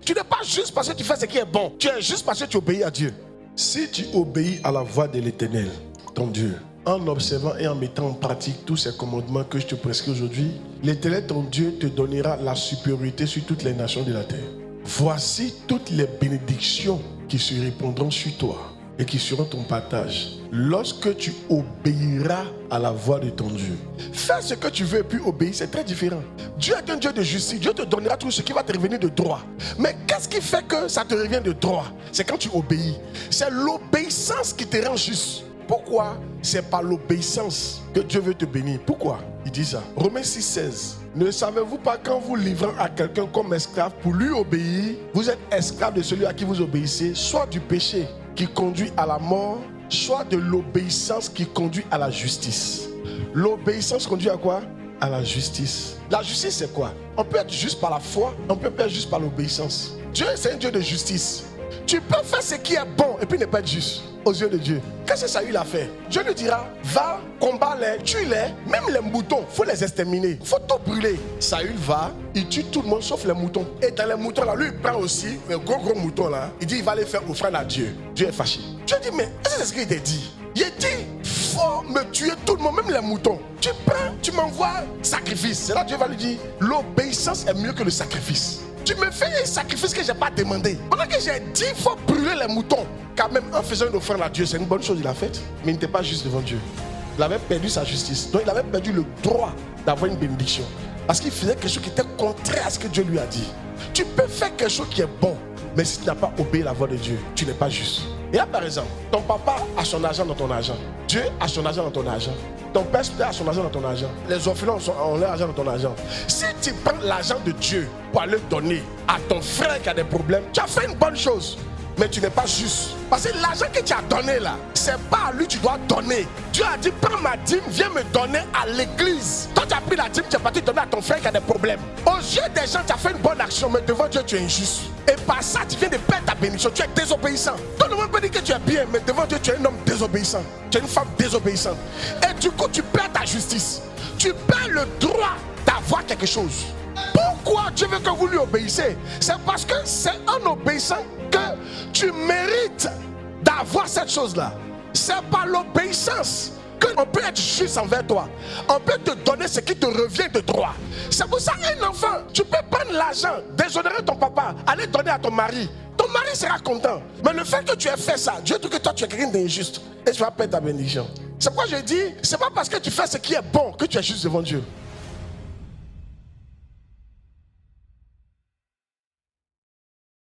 Tu n'es pas juste parce que tu fais ce qui est bon. Tu es juste parce que tu obéis à Dieu. Si tu obéis à la voix de l'Éternel, ton Dieu, en observant et en mettant en pratique tous ces commandements que je te prescris aujourd'hui, l'Éternel, ton Dieu, te donnera la supériorité sur toutes les nations de la terre. Voici toutes les bénédictions qui se répandront sur toi et qui seront ton partage lorsque tu obéiras à la voix de ton Dieu. Faire ce que tu veux et puis obéir, c'est très différent. Dieu est un Dieu de justice. Dieu te donnera tout ce qui va te revenir de droit. Mais qu'est-ce qui fait que ça te revient de droit? C'est quand tu obéis. C'est l'obéissance qui te rend juste. Pourquoi? C'est par l'obéissance que Dieu veut te bénir. Pourquoi il dit ça? Romains 6,16. Ne savez-vous pas qu'en vous livrant à quelqu'un comme esclave pour lui obéir, vous êtes esclave de celui à qui vous obéissez, soit du péché qui conduit à la mort, soit de l'obéissance qui conduit à la justice. L'obéissance conduit à quoi? À la justice. La justice, c'est quoi? On peut être juste par la foi, on peut être juste par l'obéissance. Dieu, c'est un Dieu de justice. Tu peux faire ce qui est bon et puis ne pas être juste aux yeux de Dieu. Qu'est-ce que Saül a fait? Dieu lui dira, va, combat-les, tue-les. Même les moutons, il faut les exterminer. Il faut tout brûler. Saül va, il tue tout le monde sauf les moutons. Et dans les moutons là, lui il prend aussi un gros mouton là. Il dit, il va les faire offrande à Dieu. Dieu est fâché. Dieu dit, mais est-ce que c'est ce qu'il t'a dit? Il dit, faut me tuer tout le monde, même les moutons. Tu prends, tu m'envoies sacrifice. C'est là que Dieu va lui dire, l'obéissance est mieux que le sacrifice. Tu me fais un sacrifice que je n'ai pas demandé. Pendant que j'ai dit qu'il faut brûler les moutons, quand même en faisant une offrande à Dieu, c'est une bonne chose il a faite, mais il n'était pas juste devant Dieu. Il avait perdu sa justice. Donc il avait perdu le droit d'avoir une bénédiction. Parce qu'il faisait quelque chose qui était contraire à ce que Dieu lui a dit. Tu peux faire quelque chose qui est bon, mais si tu n'as pas obéi à la voix de Dieu, tu n'es pas juste. Et là par exemple, ton papa a son argent dans ton argent. Dieu a son argent dans ton argent. Ton père a son argent dans ton argent. Les orphelins ont leur argent dans ton argent. Si tu prends l'argent de Dieu pour aller donner à ton frère qui a des problèmes, tu as fait une bonne chose. Mais tu n'es pas juste. Parce que l'argent que tu as donné là, c'est pas à lui que tu dois donner. Dieu a dit, prends ma dîme, viens me donner à l'église. Toi tu as pris la dîme, tu es parti donner à ton frère qui a des problèmes. Aux yeux des gens, tu as fait une bonne action, mais devant Dieu tu es injuste. Et par ça, tu viens de perdre ta bénédiction, tu es désobéissant. Tout le monde peut dire que tu es bien, mais devant Dieu tu es un homme désobéissant. Tu es une femme désobéissante. Et du coup tu perds ta justice. Tu perds le droit d'avoir quelque chose. Pourquoi Dieu veut que vous lui obéissez? C'est parce que c'est en obéissant que tu mérites d'avoir cette chose-là. C'est par l'obéissance qu'on peut être juste envers toi. On peut te donner ce qui te revient de droit. C'est pour ça qu'un enfant, tu peux prendre l'argent, déshonorer ton papa, aller donner à ton mari. Ton mari sera content. Mais le fait que tu aies fait ça, Dieu dit que toi tu es quelqu'un d'injuste. Et tu vas perdre ta bénédiction. C'est pourquoi je dis, c'est pas parce que tu fais ce qui est bon que tu es juste devant Dieu.